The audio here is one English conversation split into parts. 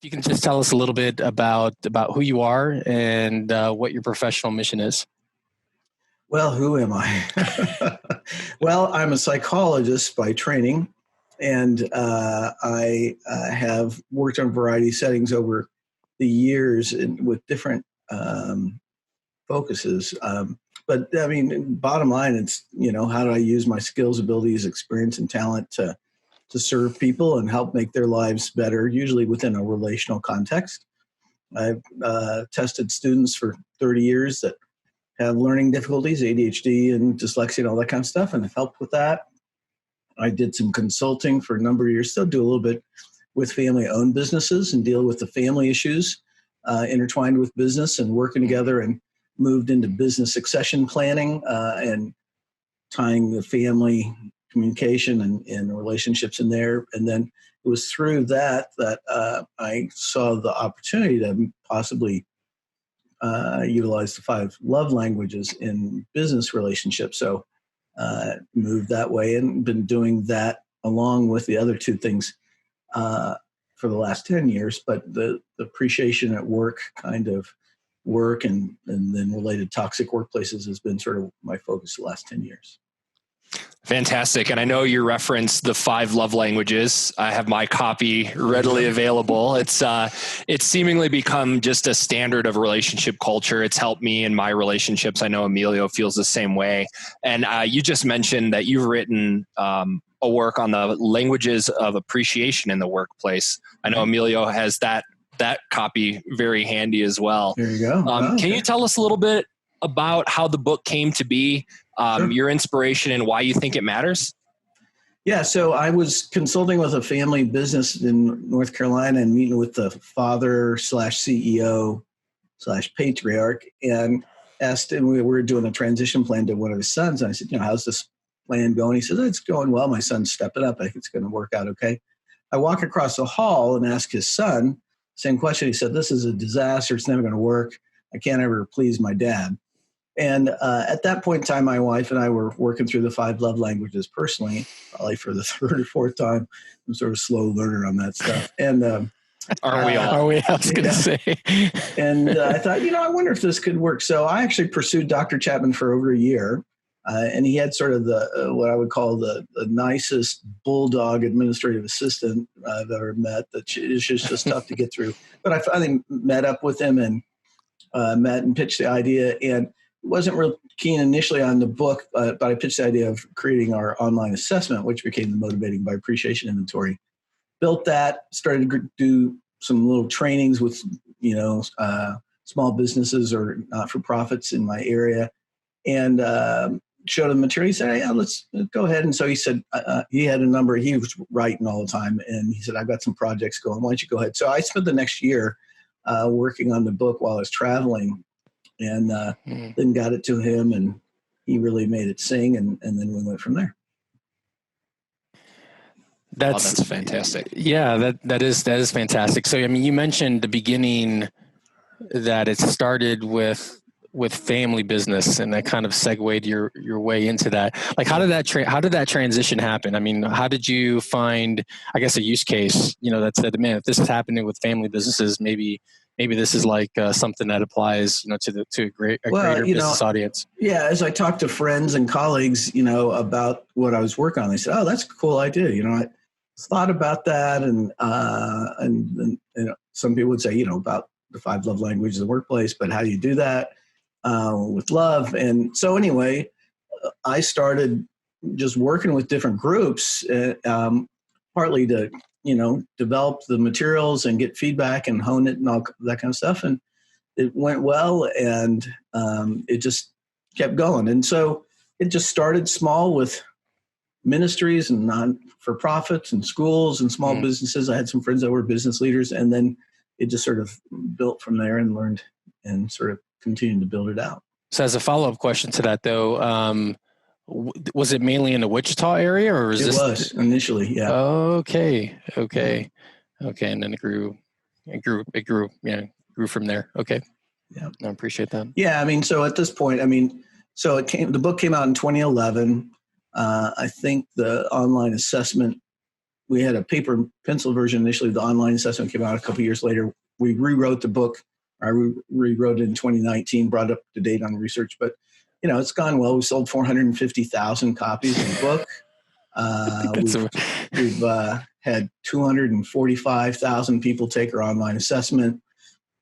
If you can just tell us a little bit about who you are and what your professional mission is. Well, who am I? Well, I'm a psychologist by training, and I have worked on a variety of settings over the years with different focuses. But I mean, bottom line, it's, how do I use my skills, abilities, experience, and talent to serve people and help make their lives better, usually within a relational context. I've tested students for 30 years that have learning difficulties, ADHD and dyslexia and all that kind of stuff, and have helped with that. I did some consulting for a number of years, still do a little bit with family-owned businesses and deal with the family issues intertwined with business and working together, and moved into business succession planning and tying the family communication and relationships in there. And then it was through that I saw the opportunity to possibly utilize the 5 love languages in business relationships. So moved that way and been doing that along with the other 2 things for the last 10 years. But the appreciation at work kind of work and then related toxic workplaces has been sort of my focus the last 10 years. Fantastic. And I know you referenced the 5 love languages. I have my copy readily available. It's seemingly become just a standard of relationship culture. It's helped me in my relationships. I know Emilio feels the same way. And you just mentioned that you've written a work on the languages of appreciation in the workplace. I know Emilio has that copy very handy as well. There you go. Can you tell us a little bit about how the book came to be? Sure. Your inspiration and why you think it matters? Yeah, so I was consulting with a family business in North Carolina and meeting with the father/CEO/patriarch, and asked him, we were doing a transition plan to one of his sons. And I said, how's this plan going? He said, it's going well. My son's stepping up. I think it's going to work out okay. I walk across the hall and ask his son, same question. He said, this is a disaster. It's never going to work. I can't ever please my dad. And at that point in time, my wife and I were working through the 5 love languages personally, probably for the 3rd or 4th time. I'm sort of a slow learner on that stuff. And Are we all? I was going to say. And I thought, I wonder if this could work. So I actually pursued Dr. Chapman for over a year. And he had sort of the what I would call the nicest bulldog administrative assistant I've ever met. That is just tough to get through. But I finally met up with him and met and pitched the idea, and wasn't real keen initially on the book, but I pitched the idea of creating our online assessment, which became the Motivating by Appreciation Inventory. Built that, started to do some little trainings with, small businesses or not-for-profits in my area, and showed him material. He said, hey, let's go ahead. And so he said, he had a number, he was writing all the time, and he said, I've got some projects going. Why don't you go ahead? So I spent the next year working on the book while I was traveling, and then got it to him, and he really made it sing, and then we went from there. That's fantastic. Yeah, that is fantastic. So, I mean, you mentioned the beginning that it started with family business, and that kind of segued your way into that. Like, how did that transition happen? I mean, how did you find, I guess, a use case, that said, man, if this is happening with family businesses, maybe this is like something that applies, to a greater business audience. Yeah, as I talked to friends and colleagues, about what I was working on, they said, "Oh, that's a cool idea." I thought about that, and some people would say, about the 5 love languages of the workplace, but how do you do that with love? And so anyway, I started just working with different groups, partly to develop the materials and get feedback and hone it and all that kind of stuff. And it went well, and it just kept going. And so it just started small with ministries and non-for-profits and schools and small businesses. I had some friends that were business leaders, and then it just sort of built from there and learned and sort of continued to build it out. So as a follow-up question to that, though, was it mainly in the Wichita area, or it was initially? Yeah. Okay. And then it grew. Yeah, grew from there. Okay. Yeah, I appreciate that. Yeah, I mean, so at this point, the book came out in 2011. I think the online assessment we had a paper and pencil version initially. The online assessment came out a couple of years later. We rewrote the book. I rewrote it in 2019, brought it up to date on research. But, it's gone well. We sold 450,000 copies of the book. We've had 245,000 people take our online assessment,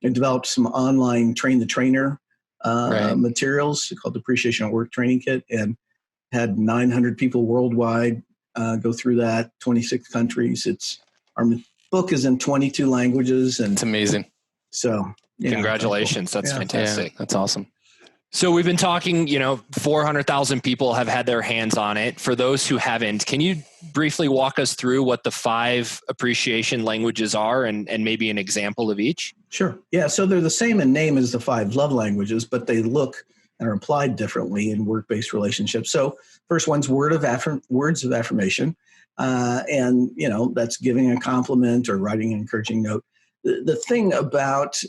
and developed some online train the trainer materials called the Appreciation at Work Training Kit, and had 900 people worldwide go through that, 26 countries. Our book is in 22 languages, and it's amazing. So, congratulations. That's fantastic. Yeah, that's awesome. So we've been talking, 400,000 people have had their hands on it. For those who haven't, can you briefly walk us through what the 5 appreciation languages are and maybe an example of each? Sure. Yeah. So they're the same in name as the 5 love languages, but they look and are applied differently in work-based relationships. So first one's words of affirmation. And, that's giving a compliment or writing an encouraging note. The thing about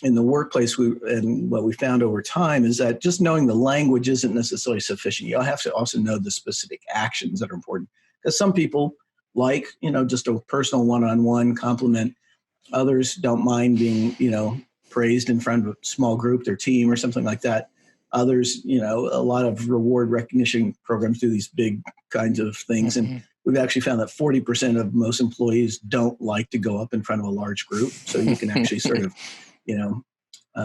in the workplace, and what we found over time is that just knowing the language isn't necessarily sufficient. You'll have to also know the specific actions that are important. Because some people like, just a personal one-on-one compliment. Others don't mind being, praised in front of a small group, their team or something like that. Others, a lot of reward recognition programs do these big kinds of things. Mm-hmm. And we've actually found that 40% of most employees don't like to go up in front of a large group. So you can actually sort of,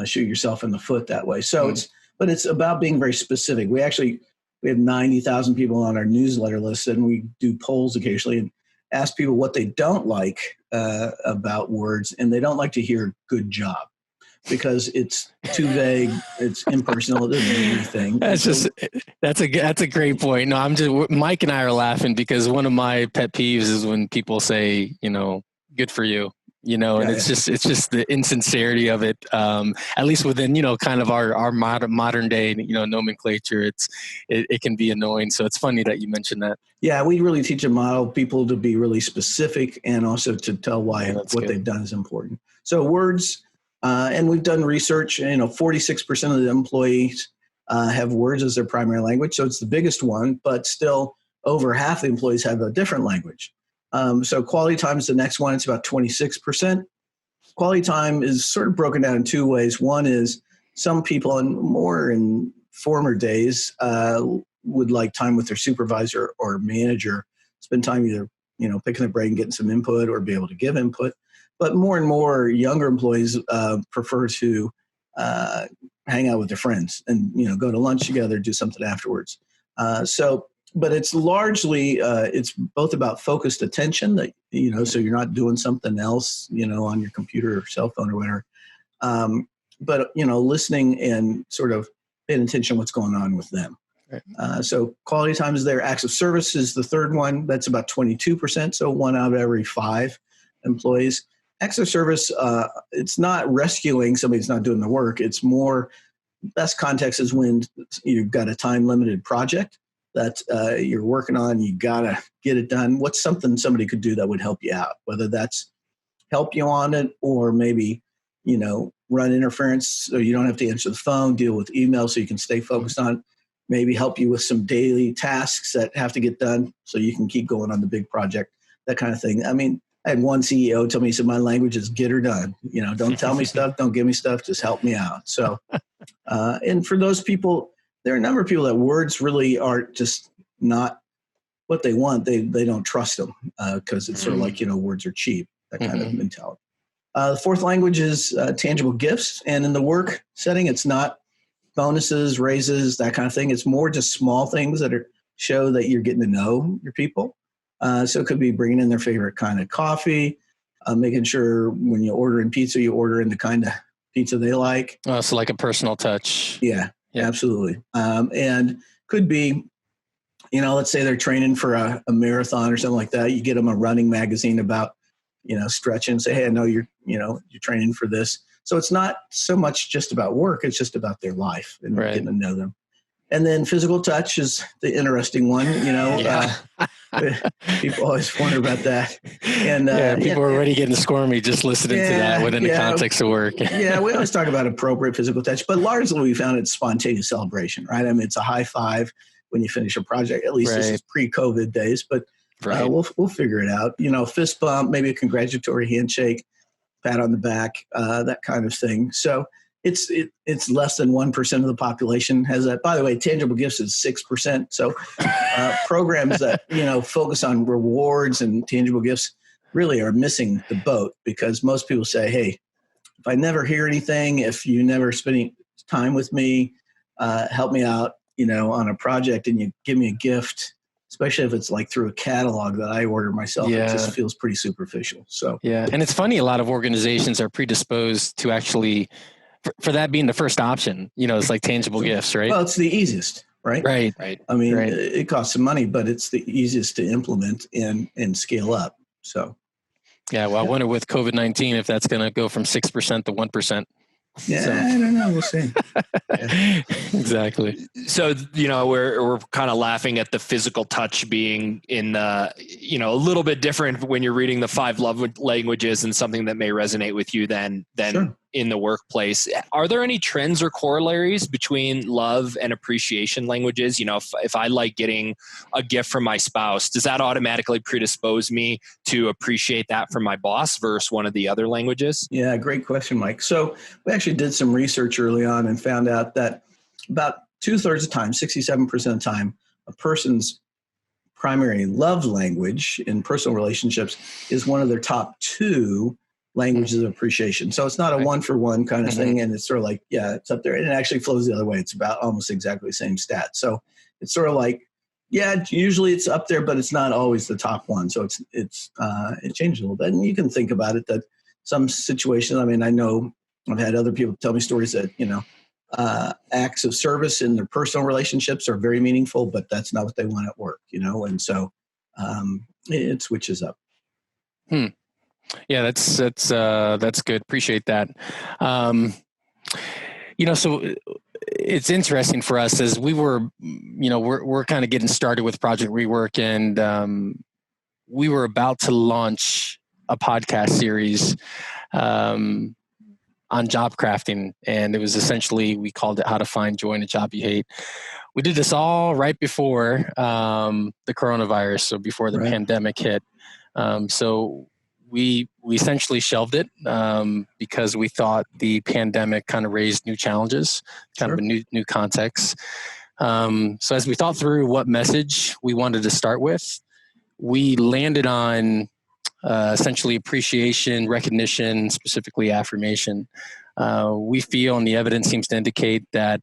shoot yourself in the foot that way. So it's about being very specific. We have 90,000 people on our newsletter list, and we do polls occasionally and ask people what they don't like about words. And they don't like to hear good job, because it's too vague, it's impersonal, it doesn't mean anything. That's a great point. No, Mike and I are laughing because one of my pet peeves is when people say, good for you. It's just the insincerity of it. At least within, kind of our modern day, nomenclature, it can be annoying. So it's funny that you mentioned that. Yeah, we really teach and model people to be really specific, and also to tell why what they've done is important. So words, and we've done research, 46% of the employees have words as their primary language. So it's the biggest one, but still over half the employees have a different language. So quality time is the next one. It's about 26%. Quality time is sort of broken down in 2 ways. One is some people, and more in former days, would like time with their supervisor or manager, spend time either, picking their brain, getting some input, or be able to give input. But more and more younger employees prefer to hang out with their friends and, go to lunch together, do something afterwards. But it's largely, it's both about focused attention that, so you're not doing something else, on your computer or cell phone or whatever. But, listening and sort of paying attention to what's going on with them. Right. So quality time is there. Acts of service is the third one. That's about 22%. So 1 out of every 5 employees. Acts of service, it's not rescuing somebody who's not doing the work. It's more, best context is when you've got a time limited project that you're working on, you got to get it done. What's something somebody could do that would help you out? Whether that's help you on it, or maybe, run interference so you don't have to answer the phone, deal with email so you can stay focused on it. Maybe help you with some daily tasks that have to get done so you can keep going on the big project, that kind of thing. I mean, I had one CEO tell me, he said, my language is get her done. Don't tell me stuff, don't give me stuff, just help me out. So, and for those people, there are a number of people that words really are just not what they want. They don't trust them because it's sort of like, words are cheap, that kind of mentality. The fourth language is tangible gifts. And in the work setting, it's not bonuses, raises, that kind of thing. It's more just small things that show that you're getting to know your people. So it could be bringing in their favorite kind of coffee, making sure when you order in pizza, you order in the kind of pizza they like. So like a personal touch. Yeah. Absolutely. And could be, let's say they're training for a marathon or something like that. You get them a running magazine about, stretching, say, hey, I know you're training for this. So it's not so much just about work. It's just about their life and getting to know them. And then physical touch is the interesting one, people always wonder about that. And people are already getting squirmy just listening to that within the context of work. Yeah, we always talk about appropriate physical touch, but largely we found it's spontaneous celebration, right? I mean, it's a high five when you finish a project. At least this is pre-COVID days, but Right. We'll figure it out. Fist bump, maybe a congratulatory handshake, pat on the back, that kind of thing. So it's less than 1% of the population has that. By the way, tangible gifts is 6%. So programs that focus on rewards and tangible gifts really are missing the boat, because most people say, hey, if I never hear anything, if you never spend any time with me, help me out, on a project, and you give me a gift, especially if it's like through a catalog that I order myself, It just feels pretty superficial. So yeah, and it's funny, a lot of organizations are predisposed to actually for that being the first option. It's like tangible gifts, right? Well, it's the easiest, right? Right. I mean, it costs some money, but it's the easiest to implement and scale up. So yeah, well, I wonder with COVID-19 if that's going to go from 6% to 1%. Yeah, I don't know. We'll see. Yeah. Exactly. So, we're kind of laughing at the physical touch being in the, a little bit different when you're reading the 5 love languages, and something that may resonate with you than Sure. in the workplace. Are there any trends or corollaries between love and appreciation languages? If I like getting a gift from my spouse, does that automatically predispose me to appreciate that from my boss versus one of the other languages? Yeah, great question, Mike. So we actually did some research early on and found out that about 2/3 of the time, 67% of the time, a person's primary love language in personal relationships is one of their top 2 languages of appreciation. So it's not a one-for-one kind of thing, and it's sort of like, yeah, it's up there. And it actually flows the other way. It's about almost exactly the same stat. So it's sort of like, yeah, usually it's up there, but it's not always the top one. So it changes a little bit. And you can think about it that some situations, I mean, I know I've had other people tell me stories that, acts of service in their personal relationships are very meaningful, but that's not what they want at work, and so it switches up. Yeah, that's good. Appreciate that. So it's interesting for us as we were, we're kind of getting started with Project ReWork, and we were about to launch a podcast series on job crafting, and it was essentially, we called it How to Find Joy in a Job You Hate. We did this all right before the coronavirus, so before the pandemic hit. So we essentially shelved it because we thought the pandemic kind of raised new challenges, kind of a new context. So as we thought through what message we wanted to start with, we landed on essentially appreciation, recognition, specifically affirmation. We feel, and the evidence seems to indicate, that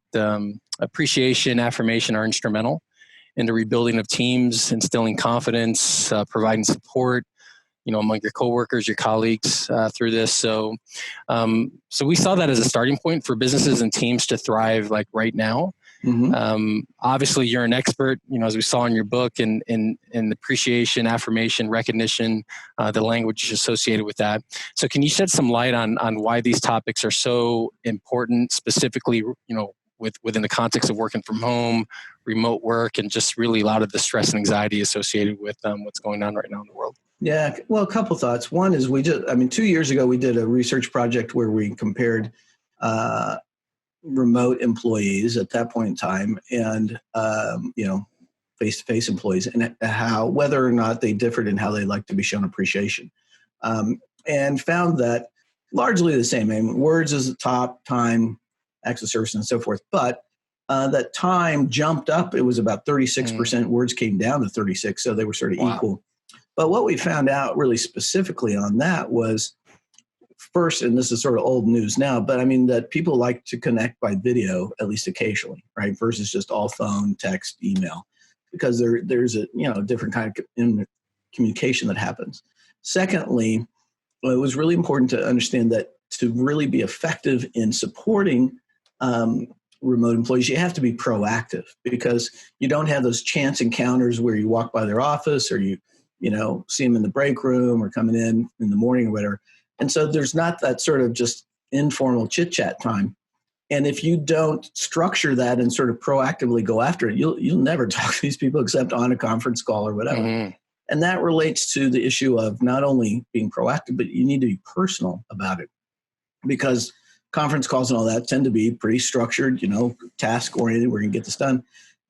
appreciation, affirmation are instrumental in the rebuilding of teams, instilling confidence, providing support, among your coworkers, your colleagues through this. So we saw that as a starting point for businesses and teams to thrive like right now. Obviously, you're an expert, as we saw in your book, in appreciation, affirmation, recognition, the language associated with that. So can you shed some light on why these topics are so important, specifically, within the context of working from home, remote work, and just really a lot of the stress and anxiety associated with what's going on right now in the world? Yeah, well, a couple thoughts. One is 2 years ago, we did a research project where we compared remote employees at that point in time and, face-to-face employees, and whether or not they differed in how they like to be shown appreciation. And found that largely the same. I mean, words is the top, time, acts of service, and so forth. But that time jumped up. It was about 36%. Words came down to 36%, so they were sort of equal. But what we found out really specifically on that was, first, and this is sort of old news now, but I mean that people like to connect by video at least occasionally, right? Versus just all phone, text, email, because there's a different kind of communication that happens. Secondly, it was really important to understand that to really be effective in supporting remote employees, you have to be proactive, because you don't have those chance encounters where you walk by their office or you see them in the break room or coming in the morning or whatever. And so there's not that sort of just informal chit chat time. And if you don't structure that and sort of proactively go after it, you'll never talk to these people except on a conference call or whatever. And that relates to the issue of not only being proactive, but you need to be personal about it, because conference calls and all that tend to be pretty structured, task oriented. We're going to get this done.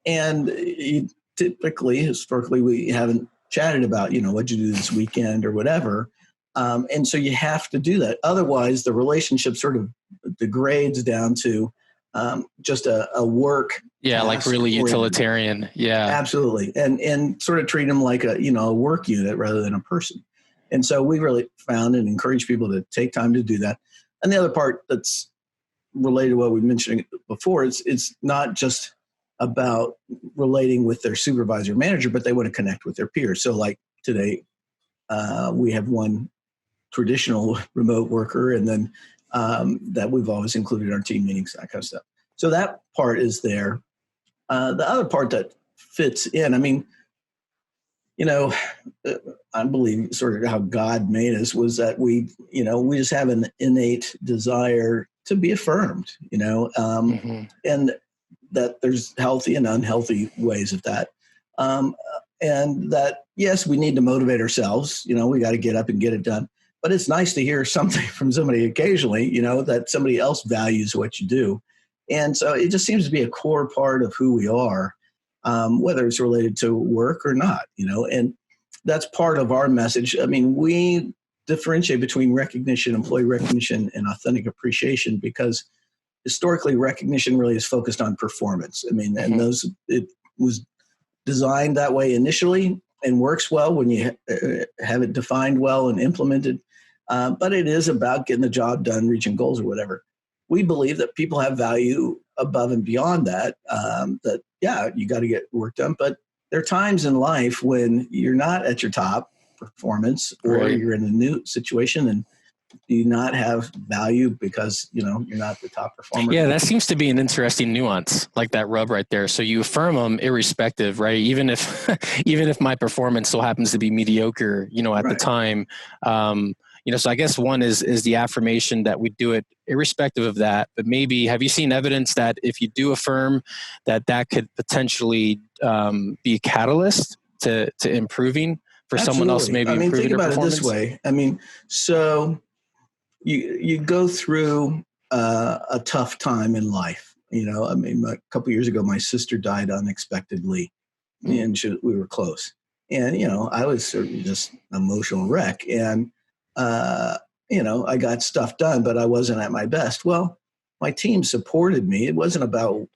And typically, historically, we haven't chatted about, what'd you do this weekend or whatever. And so you have to do that. Otherwise, the relationship sort of degrades down to just a work. Yeah, like really utilitarian. Yeah, absolutely. And sort of treat them like a work unit rather than a person. And so we really found and encourage people to take time to do that. And the other part that's related to what we mentioned before, it's not just about relating with their supervisor or manager, but they want to connect with their peers. So like today, we have one traditional remote worker, and then that we've always included in our team meetings, that kind of stuff. So that part is there. The other part that fits in, I mean, I believe sort of how God made us was that we just have an innate desire to be affirmed, and that there's healthy and unhealthy ways of that. And that, yes, we need to motivate ourselves. We got to get up and get it done. But it's nice to hear something from somebody occasionally, that somebody else values what you do. And so it just seems to be a core part of who we are, whether it's related to work or not, and that's part of our message. I mean, we differentiate between recognition, employee recognition, and authentic appreciation because historically recognition really is focused on performance. I mean, and it was designed that way initially and works well when you have it defined well and implemented. But it is about getting the job done, reaching goals or whatever. We believe that people have value above and beyond that, you got to get work done. But there are times in life when you're not at your top performance or you're in a new situation and do not have value because, you're not the top performer. Yeah, that seems to be an interesting nuance, like that rub right there. So you affirm them irrespective, right? Even if my performance still happens to be mediocre, at the time. So I guess one is the affirmation that we do it irrespective of that. But maybe have you seen evidence that if you do affirm that could potentially be a catalyst to improving for someone else, maybe improving think about their performance? It this way. I mean, so you go through a tough time in life. A couple of years ago, my sister died unexpectedly, and we were close. And I was certainly just an emotional wreck, and I got stuff done, but I wasn't at my best. Well, my team supported me. It wasn't about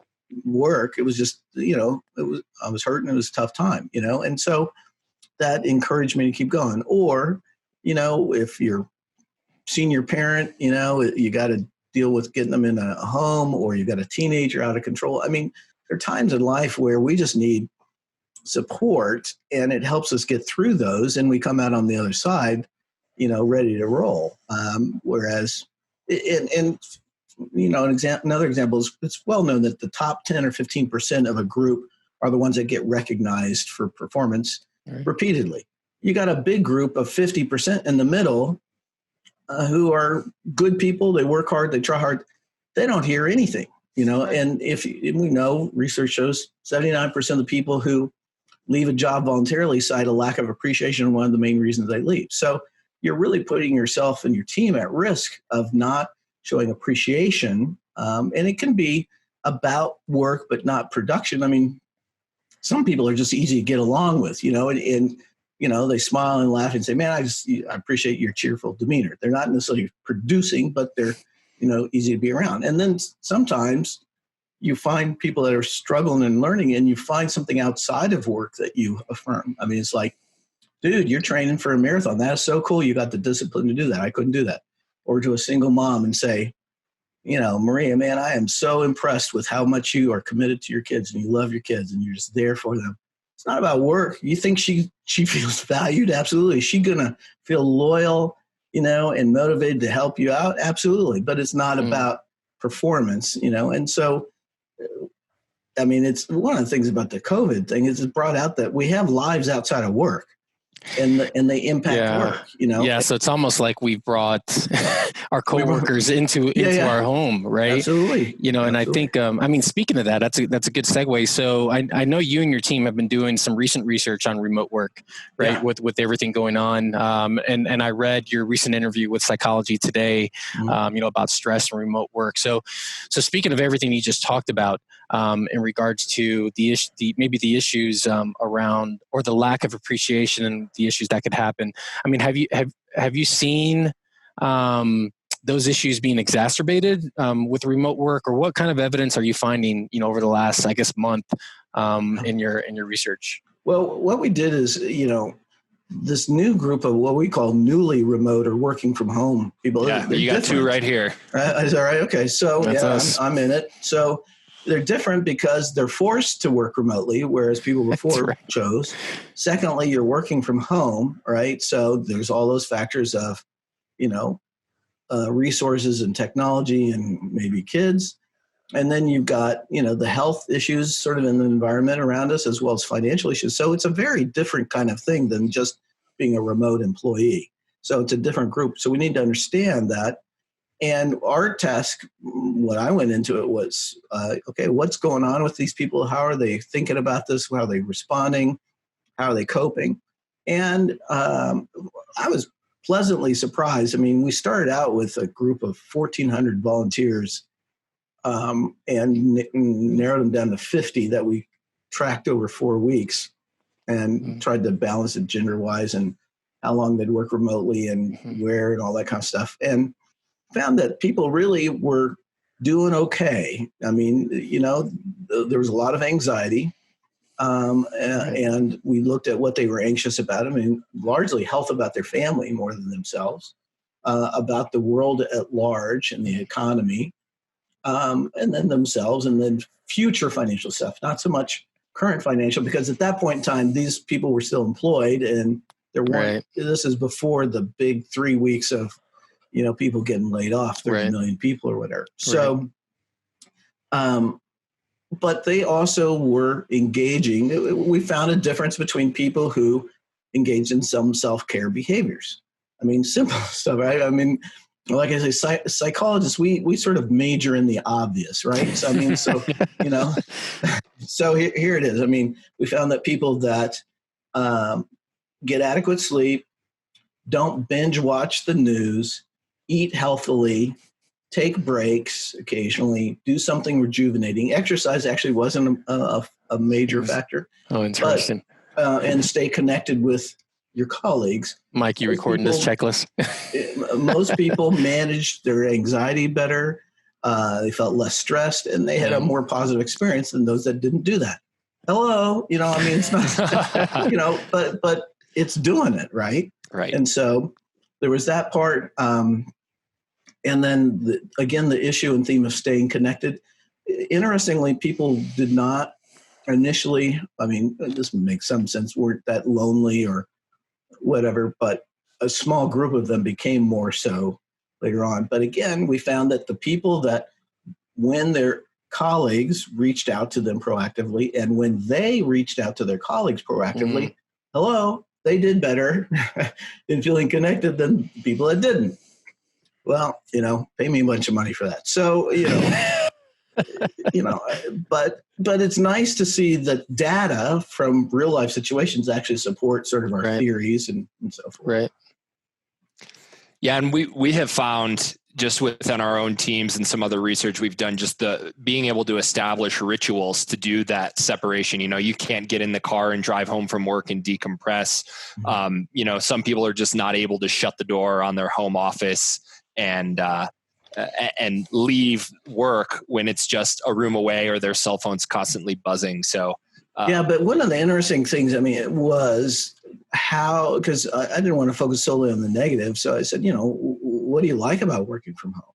work. It was just I was hurting. It was a tough time, and so that encouraged me to keep going. Or if you're senior parent, you got to deal with getting them in a home, or you got a teenager out of control. I mean, there are times in life where we just need support, and it helps us get through those, and we come out on the other side, ready to roll. Whereas, another example is it's well known that the top 10 or 15% of a group are the ones that get recognized for performance repeatedly. You got a big group of 50% in the middle who are good people. They work hard. They try hard. They don't hear anything, and we know research shows 79% of the people who leave a job voluntarily cite a lack of appreciation. One of the main reasons they leave. So you're really putting yourself and your team at risk of not showing appreciation. And it can be about work, but not production. I mean, some people are just easy to get along with, and they smile and laugh and say, man, I appreciate your cheerful demeanor. They're not necessarily producing, but they're, easy to be around. And then sometimes you find people that are struggling and learning, and you find something outside of work that you affirm. I mean, it's like, dude, you're training for a marathon. That is so cool. You got the discipline to do that. I couldn't do that. Or to a single mom and say, Maria, man, I am so impressed with how much you are committed to your kids and you love your kids and you're just there for them. It's not about work. You think she feels valued? Absolutely. Is she going to feel loyal, and motivated to help you out? Absolutely. But it's not about performance, and so, I mean, it's one of the things about the COVID thing is it brought out that we have lives outside of work. And they impact work, Yeah, so it's almost like we've brought our coworkers into our home, right? Absolutely. And I think, speaking of that, that's a good segue. So I know you and your team have been doing some recent research on remote work, right? Yeah. With everything going on, and I read your recent interview with Psychology Today, about stress and remote work. So speaking of everything you just talked about, in regards to maybe the issues around, or the lack of appreciation and the issues that could happen. I mean, have you seen those issues being exacerbated with remote work, or what kind of evidence are you finding, over the last, I guess, month in your research? Well, what we did is, this new group of what we call newly remote or working from home people. Yeah, you got two right here. Is that right? Okay, so That's I'm in it. So they're different because they're forced to work remotely, whereas people before chose. Secondly, you're working from home, right? So there's all those factors of, resources and technology and maybe kids. And then you've got, the health issues sort of in the environment around us, as well as financial issues. So it's a very different kind of thing than just being a remote employee. So it's a different group. So we need to understand that. And our task, when I went into it, was, okay, what's going on with these people? How are they thinking about this? How are they responding? How are they coping? And I was pleasantly surprised. I mean, we started out with a group of 1,400 volunteers and narrowed them down to 50 that we tracked over 4 weeks and tried to balance it gender-wise and how long they'd work remotely and where and all that kind of stuff. And found that people really were doing okay. I mean, there was a lot of anxiety. And we looked at what they were anxious about. I mean, largely health about their family more than themselves, about the world at large and the economy, and then themselves, and then future financial stuff, not so much current financial, because at that point in time, these people were still employed, and there weren't, this is before the big 3 weeks of, people getting laid off, 30 million people or whatever. So, but they also were engaging. We found a difference between people who engaged in some self-care behaviors. I mean, simple stuff, right? I mean, like I say, psychologists, we sort of major in the obvious, right? So, I mean, so here it is. I mean, we found that people that get adequate sleep, don't binge watch the news, eat healthily, take breaks occasionally, do something rejuvenating. Exercise actually wasn't a major factor. Oh, interesting. But, and stay connected with your colleagues. Mike, you recording this checklist? Most people managed their anxiety better. They felt less stressed, and they had a more positive experience than those that didn't do that. Hello, I mean, it's not, but it's doing it, right? Right. And so there was that part. And then, again, the issue and theme of staying connected. Interestingly, people did not initially, I mean, this makes some sense, weren't that lonely or whatever, but a small group of them became more so later on. But again, we found that the people that, when their colleagues reached out to them proactively, and when they reached out to their colleagues proactively, hello, they did better in feeling connected than people that didn't. Well, pay me a bunch of money for that. So, but it's nice to see that data from real life situations actually support sort of our theories and so forth. Right. Yeah. And we have found, just within our own teams and some other research we've done, just the being able to establish rituals to do that separation. You can't get in the car and drive home from work and decompress. Some people are just not able to shut the door on their home office and leave work when it's just a room away or their cell phone's constantly buzzing. So, but one of the interesting things, I mean, it was how, because I didn't want to focus solely on the negative. So I said, what do you like about working from home?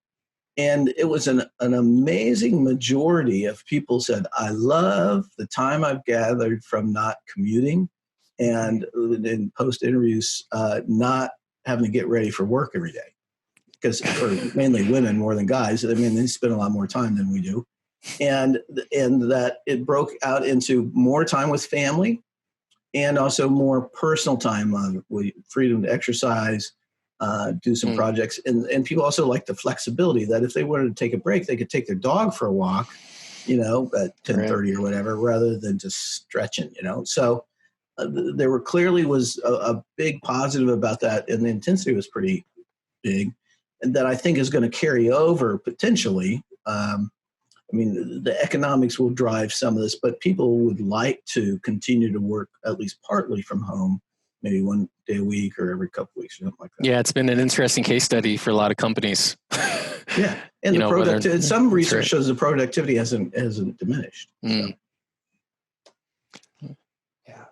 And it was an amazing majority of people said, I love the time I've gathered from not commuting and in post interviews, not having to get ready for work every day. Because for mainly women more than guys, I mean, they spend a lot more time than we do. And that it broke out into more time with family and also more personal time, freedom to exercise, do some projects. And people also like the flexibility that if they wanted to take a break, they could take their dog for a walk, at 10:30 or whatever, rather than just stretching, So there clearly was a big positive about that. And the intensity was pretty big. And that I think is going to carry over potentially I mean, the economics will drive some of this, but people would like to continue to work at least partly from home, maybe one day a week or every couple of weeks or something like that. Yeah, it's been an interesting case study for a lot of companies. Yeah, and some research shows the productivity hasn't diminished. Mm.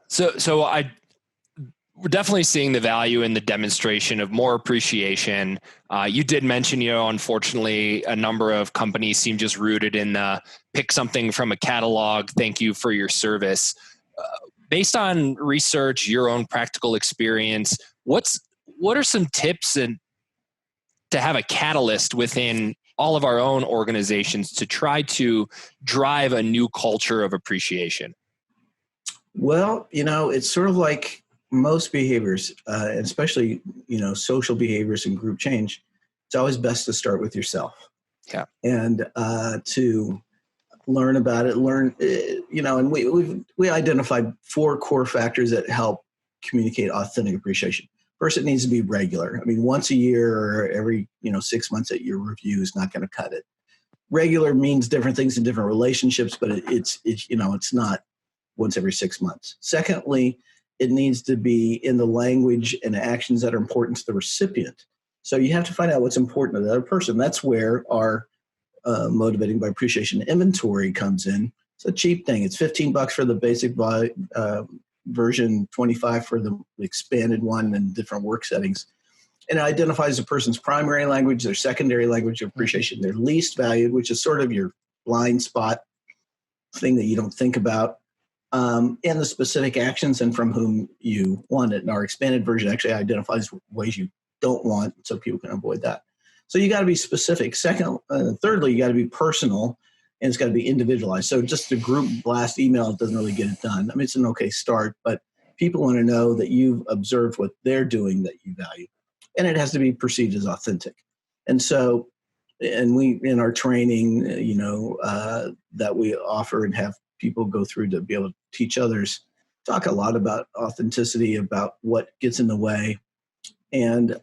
So. Yeah. We're definitely seeing the value in the demonstration of more appreciation. You did mention, unfortunately, a number of companies seem just rooted in the pick something from a catalog. Thank you for your service. Based on research, your own practical experience, what are some tips and to have a catalyst within all of our own organizations to try to drive a new culture of appreciation? Well, it's sort of like most behaviors, especially, social behaviors and group change. It's always best to start with yourself. Yeah. And to learn about it, and we identified 4 core factors that help communicate authentic appreciation. First, it needs to be regular. I mean, once a year or every, 6 months at your review is not going to cut it. Regular means different things in different relationships, but it's not once every 6 months. Secondly, it needs to be in the language and actions that are important to the recipient. So you have to find out what's important to the other person. That's where our motivating by appreciation inventory comes in. It's a cheap thing. It's $15 for the basic version, $25 for the expanded one and different work settings. And it identifies a person's primary language, their secondary language of appreciation, their least valued, which is sort of your blind spot thing that you don't think about, and the specific actions and from whom you want it. And our expanded version actually identifies ways you don't want, so people can avoid that. So you got to be specific. Thirdly, you got to be personal, and it's got to be individualized. So just a group blast email doesn't really get it done. I mean, it's an okay start, but people want to know that you've observed what they're doing that you value, and it has to be perceived as authentic. And so, and we in our training, that we offer and have people go through to be able to teach others, talk a lot about authenticity, about what gets in the way. And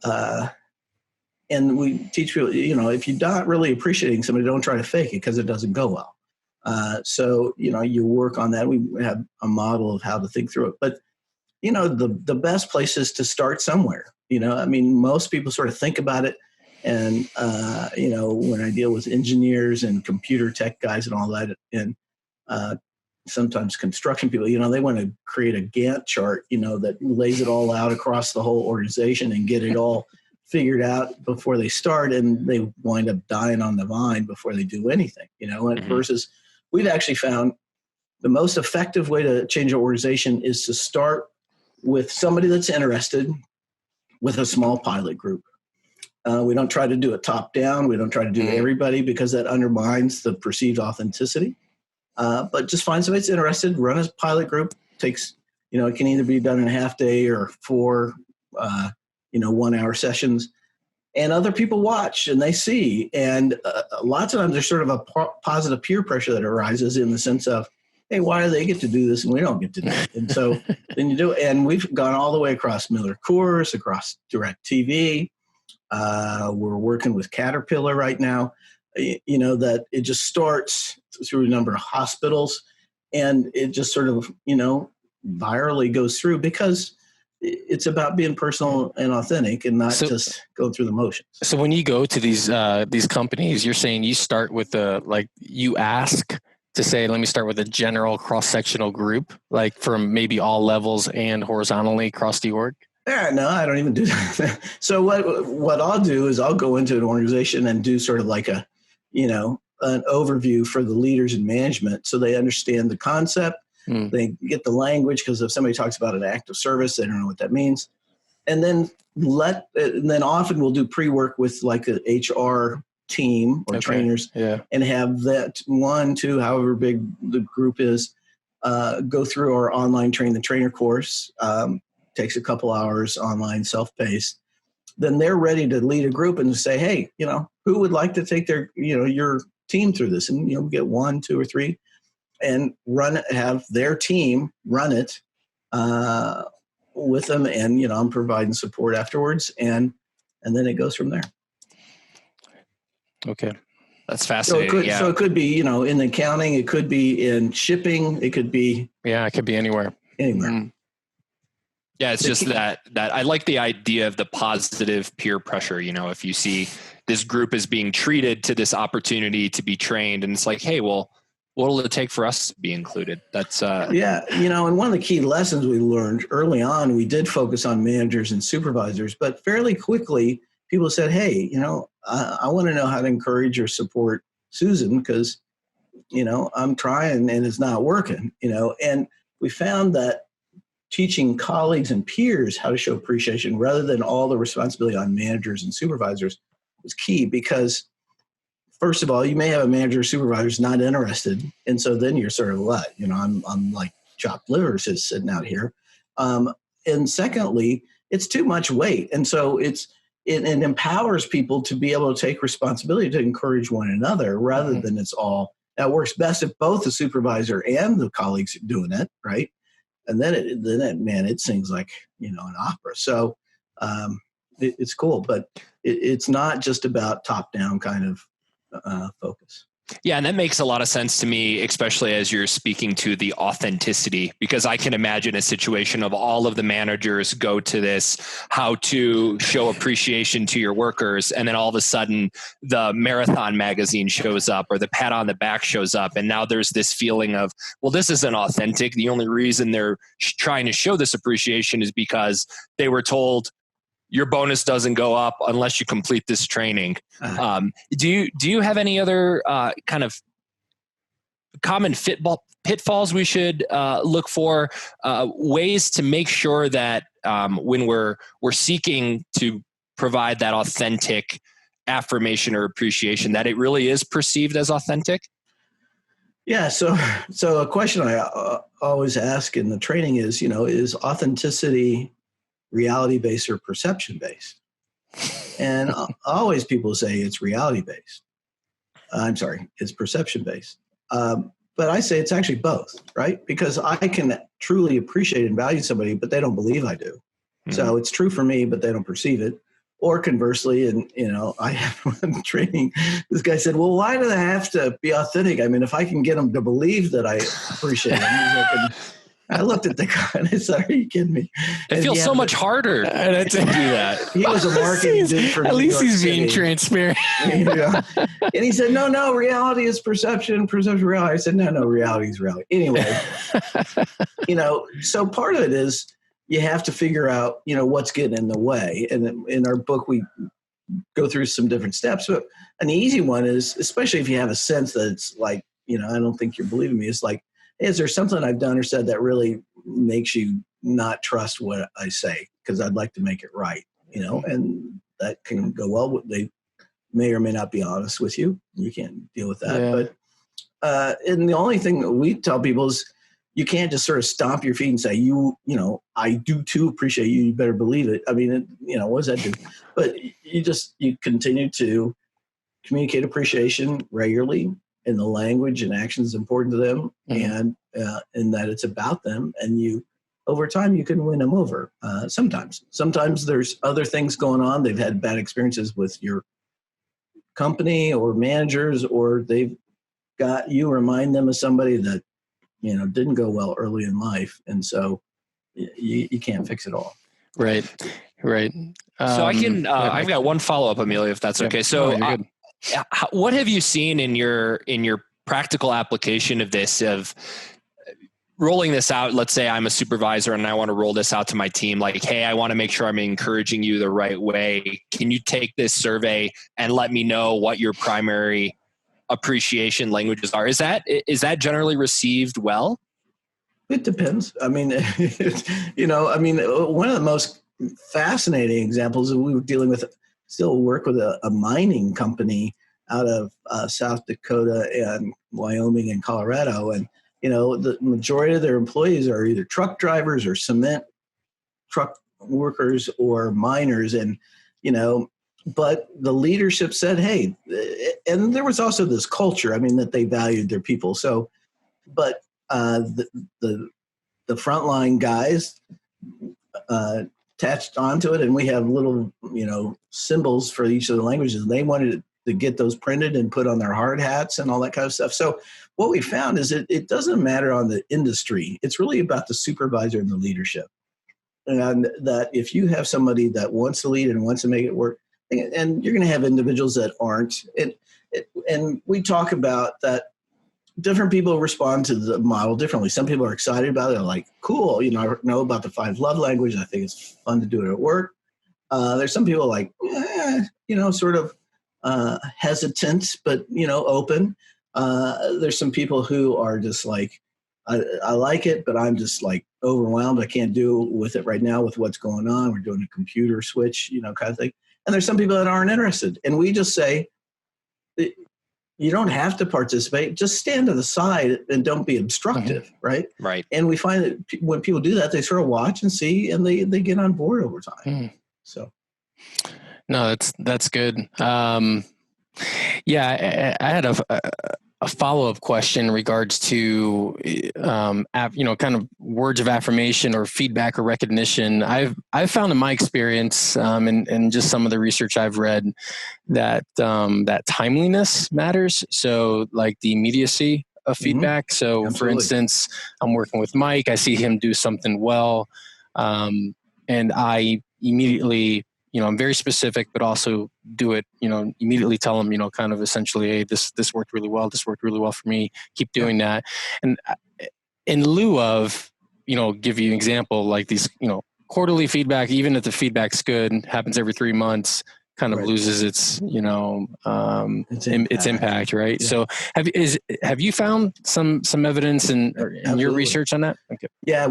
we teach people, if you're not really appreciating somebody, don't try to fake it because it doesn't go well. So you work on that. We have a model of how to think through it. But, the best place is to start somewhere. Most people sort of think about it. And, when I deal with engineers and computer tech guys and all that, and sometimes construction people, they want to create a Gantt chart, that lays it all out across the whole organization and get it all figured out before they start, and they wind up dying on the vine before they do anything, versus we've actually found the most effective way to change an organization is to start with somebody that's interested with a small pilot group. We don't try to do it top down. We don't try to do everybody because that undermines the perceived authenticity. But just find somebody that's interested, run a pilot group. It can either be done in a half day or 4, 1 hour sessions. And other people watch and they see. And lots of times there's sort of a positive peer pressure that arises in the sense of, hey, why do they get to do this and we don't get to do it? And so then you do it. And we've gone all the way across Miller Coors, across DirecTV. We're working with Caterpillar right now. That it just starts through a number of hospitals, and it just sort of, virally goes through because it's about being personal and authentic and not just going through the motions. So when you go to these companies, you're saying you start with you ask to say, let me start with a general cross-sectional group, like from maybe all levels and horizontally across the org? Yeah, no, I don't even do that. So what I'll do is I'll go into an organization and do sort of like an overview for the leaders and management so they understand the concept. They get the language, because if somebody talks about an act of service, they don't know what that means. And then often we'll do pre-work with like an HR team or trainers, and have that 1, 2, however big the group is, go through our online train the trainer course. Takes a couple hours, online, self-paced. Then they're ready to lead a group and say, hey, who would like to take their, your team through this? And, get 1, 2, or 3 and have their team run it with them. And, I'm providing support afterwards. And then it goes from there. Okay. That's fascinating. So it could be, in accounting, it could be in shipping, it could be. Yeah, it could be anywhere. Mm-hmm. Yeah, it's just that I like the idea of the positive peer pressure. If you see this group is being treated to this opportunity to be trained, and it's like, hey, well, what will it take for us to be included? That's and one of the key lessons we learned early on, we did focus on managers and supervisors, but fairly quickly people said, hey, I want to know how to encourage or support Susan because, I'm trying and it's not working, and we found that teaching colleagues and peers how to show appreciation rather than all the responsibility on managers and supervisors was key because, first of all, you may have a manager or supervisor who's not interested. And so then you're sort of what? I'm like chopped liver just sitting out here. And secondly, it's too much weight. And so it empowers people to be able to take responsibility to encourage one another rather than it's all. That works best if both the supervisor and the colleagues are doing it, right? And then it sings like, an opera. So it's cool, but it's not just about top down kind of focus. Yeah, and that makes a lot of sense to me, especially as you're speaking to the authenticity, because I can imagine a situation of all of the managers go to this, how to show appreciation to your workers, and then all of a sudden the Marathon magazine shows up or the pat on the back shows up, and now there's this feeling of, well, this isn't authentic. The only reason they're trying to show this appreciation is because they were told, your bonus doesn't go up unless you complete this training. Do you have any other kind of common pitfalls we should look for, ways to make sure that when we're seeking to provide that authentic affirmation or appreciation, that it really is perceived as authentic? Yeah. So a question I always ask in the training is, is authenticity reality-based or perception-based? And always people say it's reality-based. I'm sorry, it's perception-based. But I say it's actually both, right? Because I can truly appreciate and value somebody, but they don't believe I do. Mm-hmm. So it's true for me, but they don't perceive it. Or conversely, and I have one training, this guy said, well, why do they have to be authentic? I mean, if I can get them to believe that I appreciate them, I looked at the guy and I said, are you kidding me? It feels so much harder to do that. He was a marketing dude for At least he's City. being transparent. And he said, no, reality is perception reality. I said, no, reality is reality. Anyway, so part of it is you have to figure out, what's getting in the way. And in our book, we go through some different steps. But an easy one is, especially if you have a sense that it's like, I don't think you're believing me. It's like, is there something I've done or said that really makes you not trust what I say? Because I'd like to make it right, and that can go well. They may or may not be honest with you. You can't deal with that. Yeah. But and the only thing that we tell people is you can't just sort of stomp your feet and say, I do too appreciate you. You better believe it. I mean, what does that do? But you continue to communicate appreciation regularly. And the language and actions is important to them, and that it's about them. And over time, you can win them over. Sometimes there's other things going on. They've had bad experiences with your company or managers, or they've got you remind them of somebody that didn't go well early in life, and so you can't fix it all. Right. So I can. I've got one follow up, Emilio, if that's okay. So. What have you seen in your practical application of this, of rolling this out? Let's say I'm a supervisor and I want to roll this out to my team. Like, hey, I want to make sure I'm encouraging you the right way. Can you take this survey and let me know what your primary appreciation languages are? Is that generally received well? It depends. I mean, one of the most fascinating examples that we were dealing with. Still work with a mining company out of South Dakota and Wyoming and Colorado. And, the majority of their employees are either truck drivers or cement truck workers or miners. And, but the leadership said, hey, and there was also this culture, that they valued their people. So, but the frontline guys, attached onto it, and we have little, symbols for each of the languages. They wanted get those printed and put on their hard hats and all that kind of stuff. So what we found is it doesn't matter on the industry. It's really about the supervisor and the leadership. And that if you have somebody that wants to lead and wants to make it work, and you're going to have individuals that aren't. And we talk about that different people respond to the model differently. Some people are excited about it. They're like, cool, I know about the 5 love languages. I think it's fun to do it at work. There's some people like, sort of hesitant, but, open. There's some people who are just like, I like it, but I'm just like overwhelmed. I can't do with it right now with what's going on. We're doing a computer switch, kind of thing. And there's some people that aren't interested. And we just say, you don't have to participate. Just stand to the side and don't be obstructive, right? Right. And we find that when people do that, they sort of watch and see, and they get on board over time. So, no, that's good. I had a follow-up question in regards to, kind of words of affirmation or feedback or recognition. I've found in my experience, and just some of the research I've read, that timeliness matters. So like the immediacy of feedback. So Absolutely. For instance, I'm working with Mike, I see him do something well. And I immediately, I'm very specific, but also do it, immediately tell them, kind of essentially, hey, this worked really well. This worked really well for me. Keep doing that. And in lieu of, give you an example, like these, quarterly feedback, even if the feedback's good, happens every 3 months, kind of loses its, its impact, right? Yeah. So have you found some evidence in your research on that? Okay. Yeah,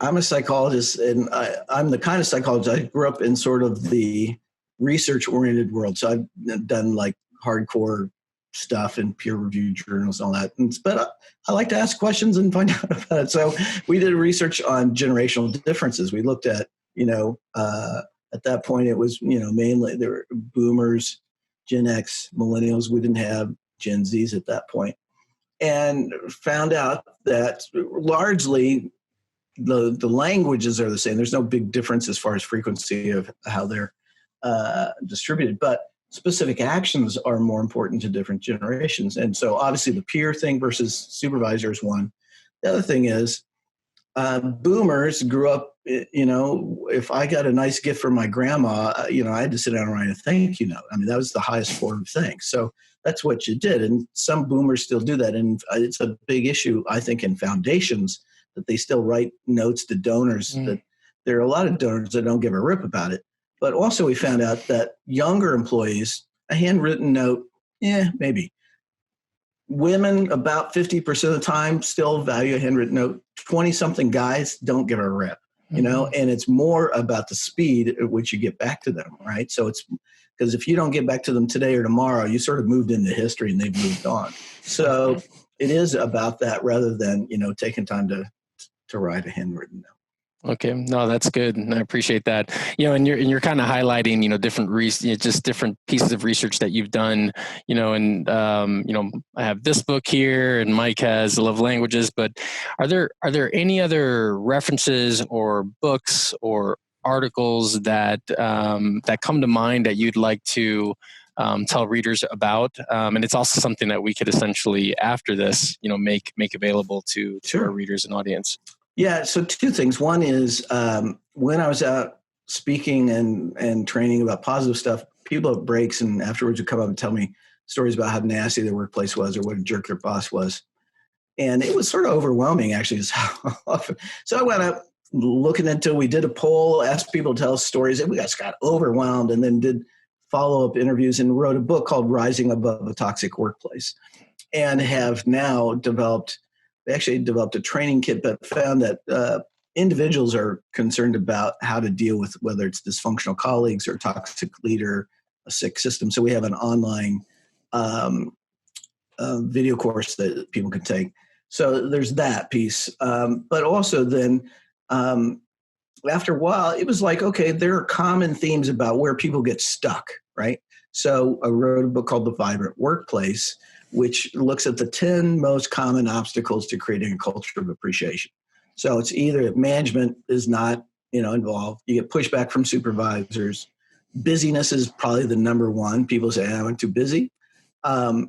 I'm a psychologist, and I'm the kind of psychologist. I grew up in sort of the research-oriented world. So I've done like hardcore stuff in peer-reviewed journals and all that. But I like to ask questions and find out about it. So we did research on generational differences. We looked at, at that point it was, mainly there were boomers, Gen X, millennials. We didn't have Gen Zs at that point. And found out that largely the languages are the same. There's no big difference as far as frequency of how they're distributed, but specific actions are more important to different generations. And so obviously the peer thing versus supervisor is one. The other thing is boomers grew up, if I got a nice gift from my grandma, I had to sit down and write a thank you note. I mean, that was the highest form of thanks. So that's what you did. And some boomers still do that. And it's a big issue, I think, in foundations, that they still write notes to donors. That there are a lot of donors that don't give a rip about it. But also we found out that younger employees, a handwritten note, maybe. Women, about 50% of the time, still value a handwritten note. 20-something guys don't give a rip, and it's more about the speed at which you get back to them, right? So it's because if you don't get back to them today or tomorrow, you sort of moved into history and they've moved on. So it is about that rather than, taking time to write a handwritten note. Okay. No, that's good. And I appreciate that. And you're kind of highlighting, different just different pieces of research that you've done, and, I have this book here and Mike has Love Languages, but are there any other references or books or articles that come to mind that you'd like to tell readers about? And it's also something that we could essentially, after this, make available to our readers and audience. Yeah. So 2 things. One is when I was out speaking and training about positive stuff, people at breaks and afterwards would come up and tell me stories about how nasty their workplace was or what a jerk their boss was. And it was sort of overwhelming, actually. So I went up looking until we did a poll, asked people to tell us stories, and we just got overwhelmed, and then did follow-up interviews and wrote a book called Rising Above a Toxic Workplace, and have now developed a training kit that found that individuals are concerned about how to deal with whether it's dysfunctional colleagues or toxic leader, a sick system. So we have an online video course that people can take. So there's that piece. But also then after a while, it was like, okay, there are common themes about where people get stuck, right? So I wrote a book called The Vibrant Workplace, which looks at the 10 most common obstacles to creating a culture of appreciation. So it's either management is not, involved. You get pushback from supervisors. Busyness is probably the number one. People say, I'm too busy. A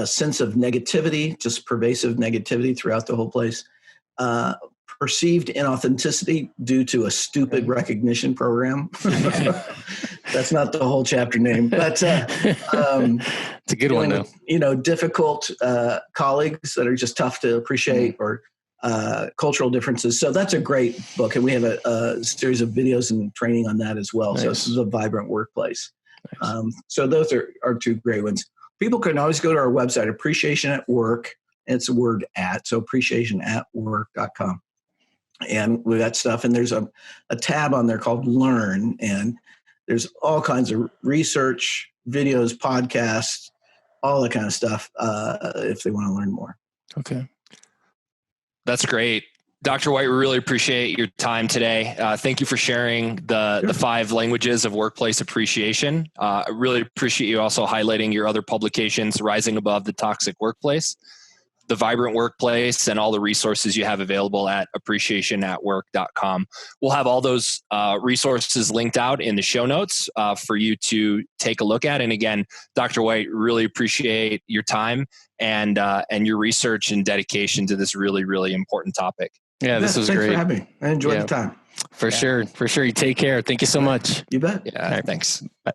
sense of negativity, just pervasive negativity throughout the whole place. Perceived inauthenticity due to a stupid recognition program. That's not the whole chapter name, but it's a good one, though. With, difficult colleagues that are just tough to appreciate, or cultural differences. So that's a great book, and we have a series of videos and training on that as well. Nice. So this is a vibrant workplace. Nice. So those are two great ones. People can always go to our website, Appreciation at Work. It's a word at, so appreciationatwork.com. And we got stuff, and there's a tab on there called Learn, and there's all kinds of research, videos, podcasts, all that kind of stuff if they want to learn more. Okay. That's great. Dr. White, we really appreciate your time today. Thank you for sharing the 5 languages of workplace appreciation. I really appreciate you also highlighting your other publications, Rising Above the Toxic Workplace, The Vibrant Workplace, and all the resources you have available at appreciationatwork.com. We'll have all those resources linked out in the show notes for you to take a look at. And again, Dr. White, really appreciate your time and your research and dedication to this really, really important topic. Yeah, this was great. Thanks for having me. I enjoyed the time. For sure. You take care. Thank you so much. You bet. Yeah, thanks. Bye.